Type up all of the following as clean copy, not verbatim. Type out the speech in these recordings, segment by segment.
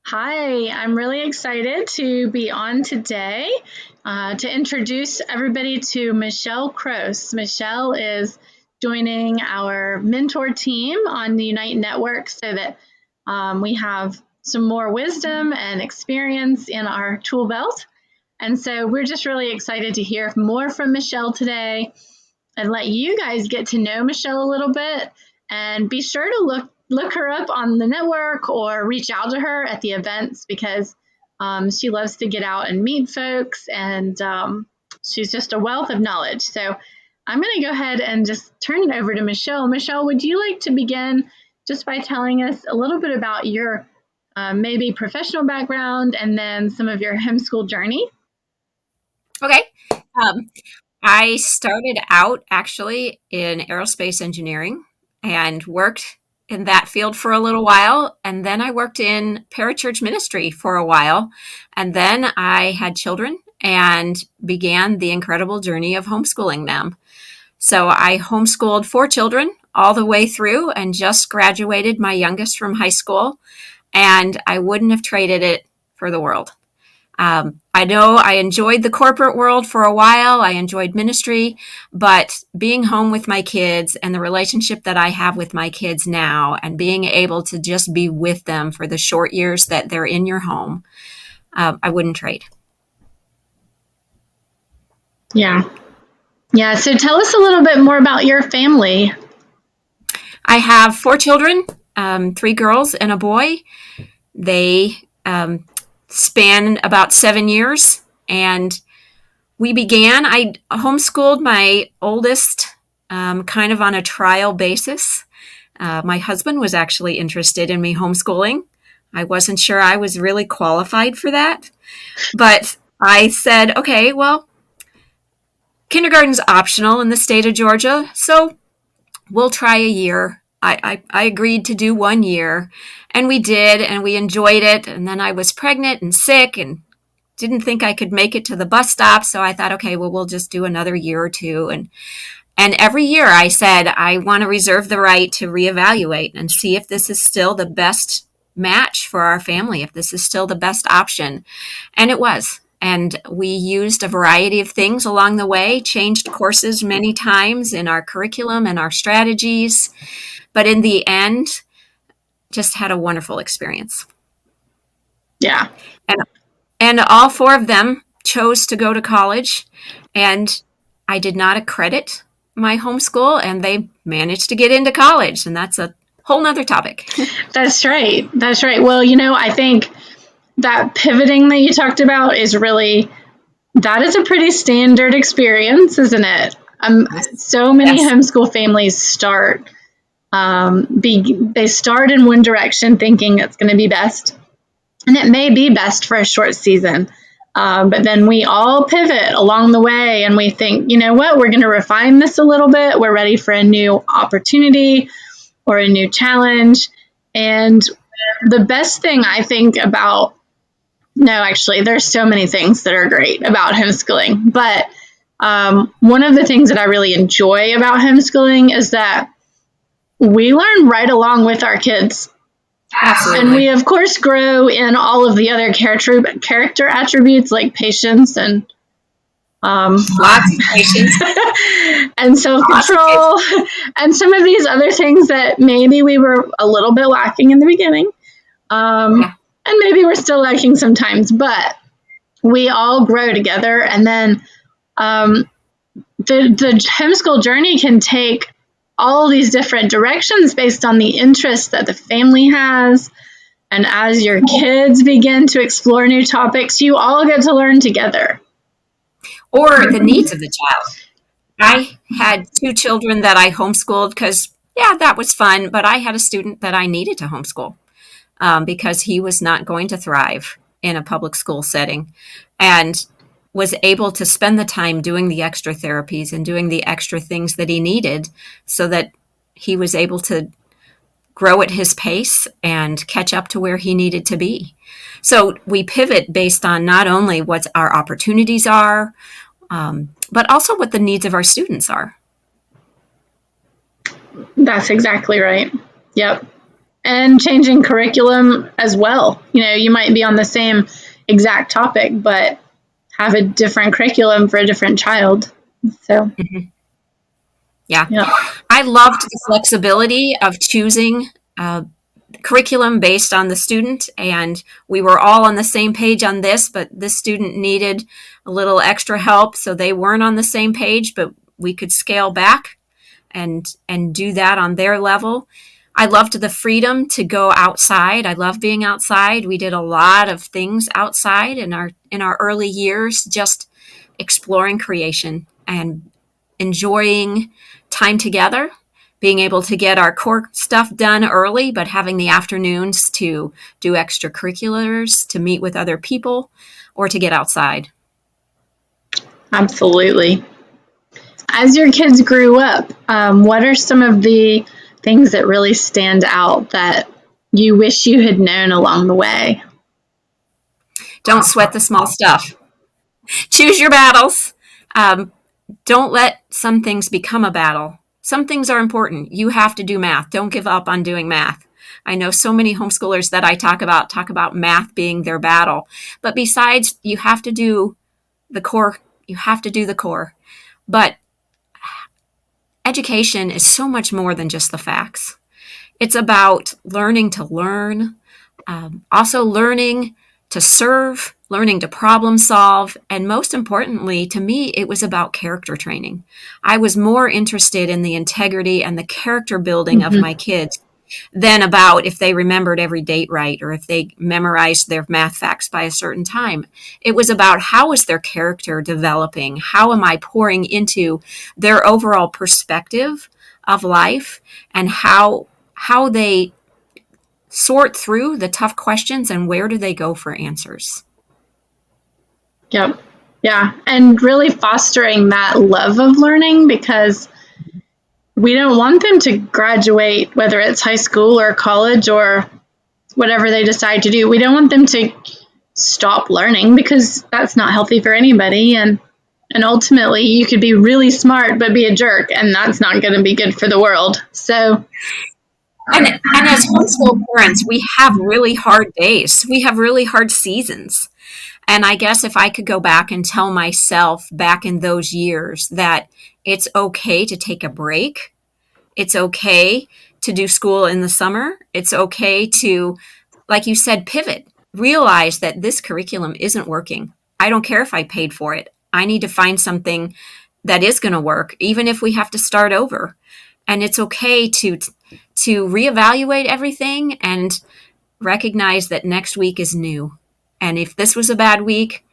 Hi, I'm really excited to be on today to introduce everybody to Michelle Crose. Michelle is joining our mentor team on the Unite Network so that we have some more wisdom and experience in our tool belt. And so we're just really excited to hear more from Michelle today and let you guys get to know Michelle a little bit. And be sure to look her up on the network or reach out to her at the events because she loves to get out and meet folks, and she's just a wealth of knowledge. So I'm going to go ahead and just turn it over to Michelle. Michelle, would you like to begin just by telling us a little bit about your maybe professional background and then some of your homeschool journey? Okay. Um, I started out actually in aerospace engineering and worked in that field for a little while. And then I worked in parachurch ministry for a while. And then I had children and began the incredible journey of homeschooling them. So I homeschooled four children all the way through and just graduated my youngest from high school. And I wouldn't have traded it for the world. I know I enjoyed the corporate world for a while. I enjoyed ministry, but being home with my kids and the relationship that I have with my kids now and being able to just be with them for the short years that they're in your home, I wouldn't trade. Yeah. Yeah. So tell us a little bit more about your family. I have four children, three girls and a boy. They span about 7 years, and I homeschooled my oldest kind of on a trial basis. My husband was actually interested in me homeschooling. I wasn't sure I was really qualified for that, but I said, okay, well, kindergarten's optional in the state of Georgia, so we'll try a year. I agreed to do 1 year, and we did, and we enjoyed it. And then I was pregnant and sick and didn't think I could make it to the bus stop. So I thought, okay, well, we'll just do another year or two. And every year I said, I want to reserve the right to reevaluate and see if this is still the best match for our family, if this is still the best option. And it was. And we used a variety of things along the way, changed courses many times in our curriculum and our strategies. But in the end, just had a wonderful experience. Yeah. And And all four of them chose to go to college, and I did not accredit my homeschool, and they managed to get into college, and that's a whole nother topic. That's right. That's right. Well, I think that pivoting that you talked about that is a pretty standard experience, isn't it? So many Yes. homeschool families they start in one direction thinking it's going to be best, and it may be best for a short season. But then we all pivot along the way and we think, you know what, we're going to refine this a little bit. We're ready for a new opportunity or a new challenge. And the best thing I think about, no, actually, there's so many things that are great about homeschooling. But one of the things that I really enjoy about homeschooling is that we learn right along with our kids. Absolutely. And we, of course, grow in all of the other character attributes like patience and Lots of patience. and self-control and some of these other things that maybe we were a little bit lacking in the beginning. Yeah. And maybe we're still lacking sometimes, but we all grow together. And then the homeschool journey can take all these different directions based on the interests that the family has. And as your kids begin to explore new topics, you all get to learn together. Or the needs of the child. I had two children that I homeschooled because, yeah, that was fun, but I had a student that I needed to homeschool because he was not going to thrive in a public school setting, and was able to spend the time doing the extra therapies and doing the extra things that he needed so that he was able to grow at his pace and catch up to where he needed to be. So we pivot based on not only what our opportunities are, but also what the needs of our students are. That's exactly right. Yep. and changing curriculum as well. You might be on the same exact topic, but have a different curriculum for a different child. So, Yeah. yeah. I loved the flexibility of choosing curriculum based on the student, and we were all on the same page on this, but this student needed a little extra help, so they weren't on the same page, but we could scale back and do that on their level. I loved the freedom to go outside. I love being outside. We did a lot of things outside in our early years, just exploring creation and enjoying time together, being able to get our core stuff done early, but having the afternoons to do extracurriculars, to meet with other people, or to get outside. Absolutely. As your kids grew up, what are some of the things that really stand out that you wish you had known along the way? Don't sweat the small stuff. Choose your battles. Don't let some things become a battle. Some things are important. You have to do math. Don't give up on doing math. I know so many homeschoolers that I talk about math being their battle. But besides, you have to do the core. You have to do the core. But education is so much more than just the facts. It's about learning to learn, also learning to serve, learning to problem solve, and most importantly, to me, it was about character training. I was more interested in the integrity and the character building of my kids than about if they remembered every date right or if they memorized their math facts by a certain time. It was about how is their character developing? How am I pouring into their overall perspective of life and how they sort through the tough questions and where do they go for answers? Yep. Yeah. And really fostering that love of learning, because we don't want them to graduate, whether it's high school or college or whatever they decide to do. We don't want them to stop learning, because that's not healthy for anybody. And ultimately, you could be really smart but be a jerk, and that's not going to be good for the world. So, and as homeschool parents, we have really hard days. We have really hard seasons. And I guess if I could go back and tell myself back in those years that it's okay to take a break, it's okay to do school in the summer, it's okay to, like you said, pivot, realize that this curriculum isn't working. I don't care if I paid for it. I need to find something that is going to work, even if we have to start over. And it's okay to reevaluate everything and recognize that next week is new. And if this was a bad week,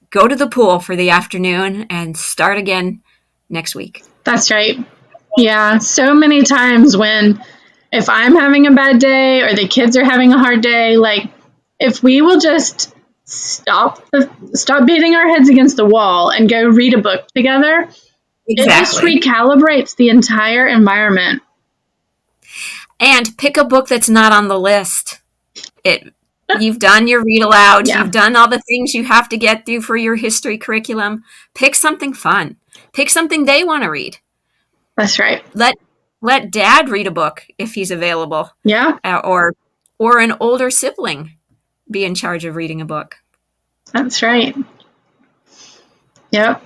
go to the pool for the afternoon and start again next week. That's right. Yeah. So many times if I'm having a bad day or the kids are having a hard day, like if we will just stop beating our heads against the wall and go read a book together, It just recalibrates the entire environment. And pick a book that's not on the list. You've done your read alouds. Yeah. You've done all the things you have to get through for your history curriculum. Pick something fun. Pick something they want to read. That's right. Let dad read a book if he's available. Yeah. Or an older sibling be in charge of reading a book. That's right. Yep.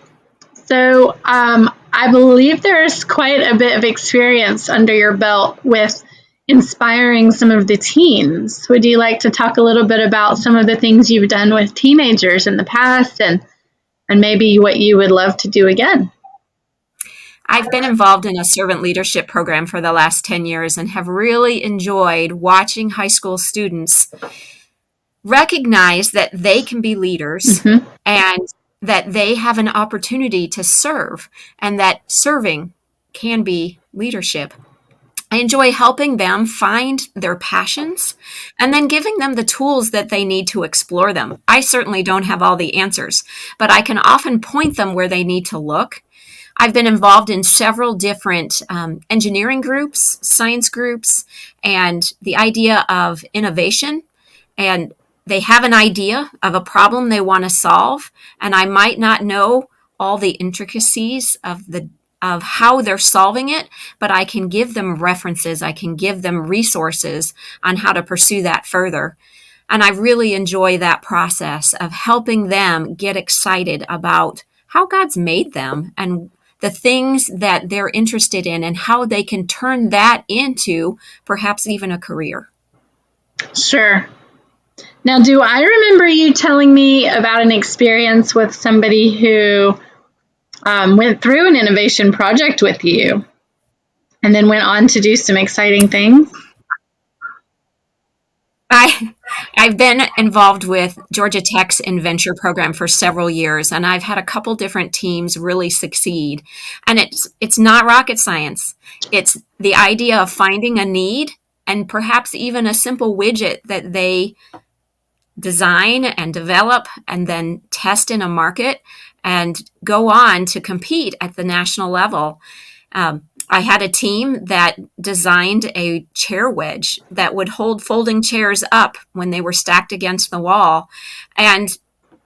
So I believe there's quite a bit of experience under your belt with inspiring some of the teens. Would you like to talk a little bit about some of the things you've done with teenagers in the past and maybe what you would love to do again? I've been involved in a servant leadership program for the last 10 years and have really enjoyed watching high school students recognize that they can be leaders and that they have an opportunity to serve and that serving can be leadership. I enjoy helping them find their passions and then giving them the tools that they need to explore them. I certainly don't have all the answers, but I can often point them where they need to look. I've been involved in several different engineering groups, science groups, and the idea of innovation. And they have an idea of a problem they want to solve, and I might not know all the intricacies of of how they're solving it, but I can give them references, I can give them resources on how to pursue that further. And I really enjoy that process of helping them get excited about how God's made them and the things that they're interested in and how they can turn that into perhaps even a career. Sure. Now, do I remember you telling me about an experience with somebody who went through an innovation project with you and then went on to do some exciting things? I've been involved with Georgia Tech's Inventure program for several years, and I've had a couple different teams really succeed. And it's not rocket science. It's the idea of finding a need and perhaps even a simple widget that they design and develop and then test in a market and go on to compete at the national level. I had a team that designed a chair wedge that would hold folding chairs up when they were stacked against the wall. And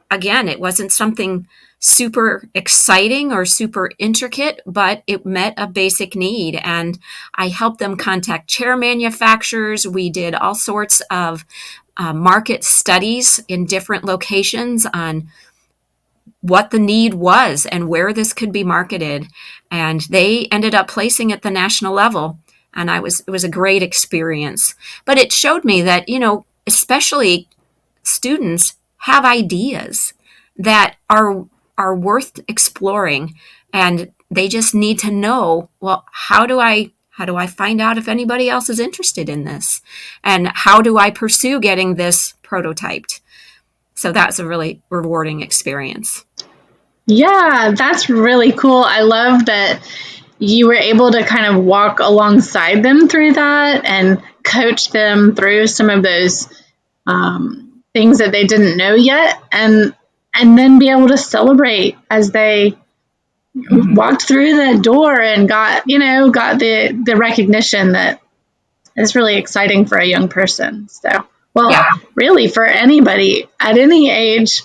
again, it wasn't something super exciting or super intricate, but it met a basic need. And I helped them contact chair manufacturers. We did all sorts of market studies in different locations on what the need was and where this could be marketed. And they ended up placing at the national level. And it was a great experience. But it showed me that, especially students have ideas that are worth exploring. And they just need to know, well, how do I find out if anybody else is interested in this? And how do I pursue getting this prototyped? So that's a really rewarding experience. Yeah, that's really cool. I love that you were able to kind of walk alongside them through that and coach them through some of those things that they didn't know yet, and then be able to celebrate as they walked through that door and got the recognition that is really exciting for a young person. So, well, yeah, really for anybody at any age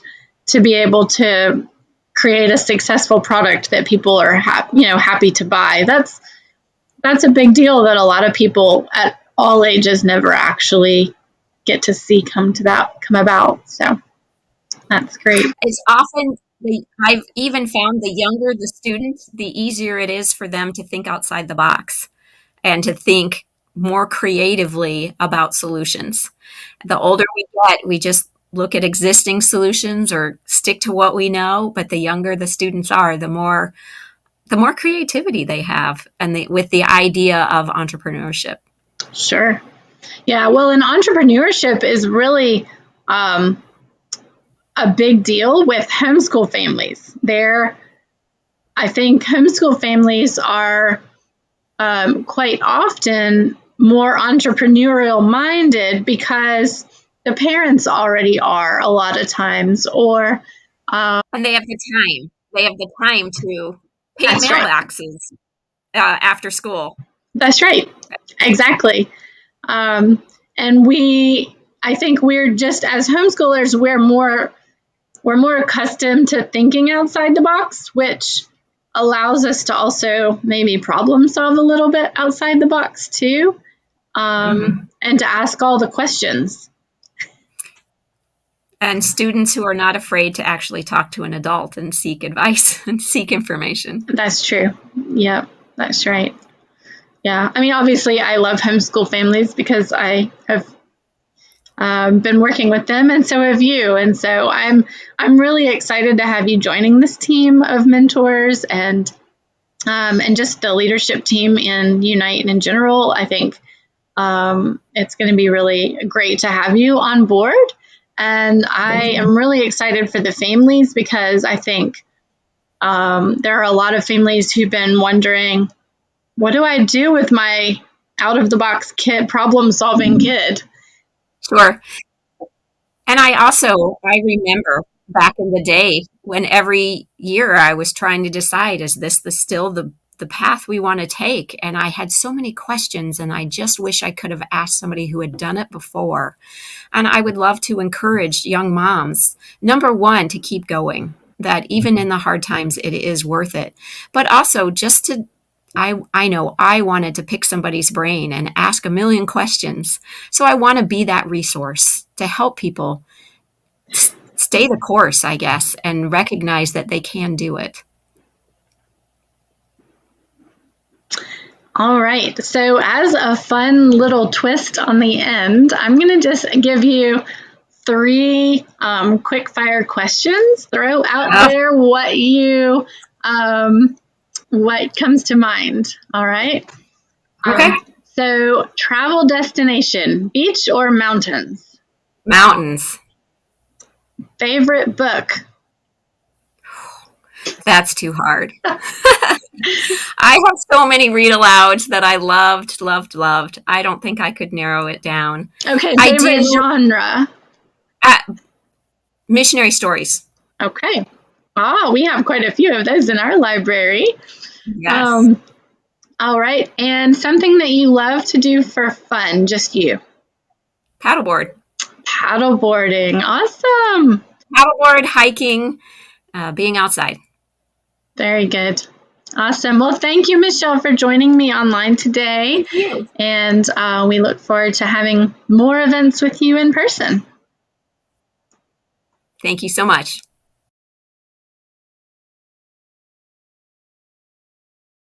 to be able to create a successful product that people are happy to buy. That's a big deal that a lot of people at all ages never actually get to see come about. So that's great. It's often I've even found the younger the students, the easier it is for them to think outside the box and to think more creatively about solutions. The older we get, we just look at existing solutions or stick to what we know. But the younger the students are, the more creativity they have, and with the idea of entrepreneurship. Sure. Yeah. Well, and entrepreneurship is really a big deal with homeschool families. I think homeschool families are quite often more entrepreneurial minded because the parents already are a lot of times, or and they have the time. They have the time to pay mailboxes after school. That's right. Exactly. And I think we're just, as homeschoolers, we're more accustomed to thinking outside the box, which allows us to also maybe problem solve a little bit outside the box too, and to ask all the questions. And students who are not afraid to actually talk to an adult and seek advice and seek information. That's true. Yep, that's right. Yeah, I mean, obviously, I love homeschool families because I have been working with them, and so have you. And so I'm really excited to have you joining this team of mentors and just the leadership team in Unite and in general. I think it's going to be really great to have you on board. And I am really excited for the families because I think there are a lot of families who've been wondering, what do I do with my out-of-the-box kid, problem-solving kid? Sure. And I remember back in the day when every year I was trying to decide, is this still the path we want to take? And I had so many questions, and I just wish I could have asked somebody who had done it before. And I would love to encourage young moms, number one, to keep going. that even in the hard times, it is worth it. But also I know I wanted to pick somebody's brain and ask a million questions. So I want to be that resource to help people stay the course, I guess, and recognize that they can do it. All right. So as a fun little twist on the end, I'm going to just give you three quick fire questions. Throw out there what comes to mind. All right. Okay. So travel destination, beach or mountains? Mountains. Favorite book? That's too hard. I have so many read alouds that I loved. I don't think I could narrow it down. Okay, favorite genre? Missionary stories. Okay. We have quite a few of those in our library. Yes. All right. And something that you love to do for fun, just you? Paddleboard. Paddleboarding. Awesome. Paddleboard, hiking, being outside. Very good. Awesome. Well, thank you, Michelle, for joining me online today. Thank you. And we look forward to having more events with you in person. Thank you so much.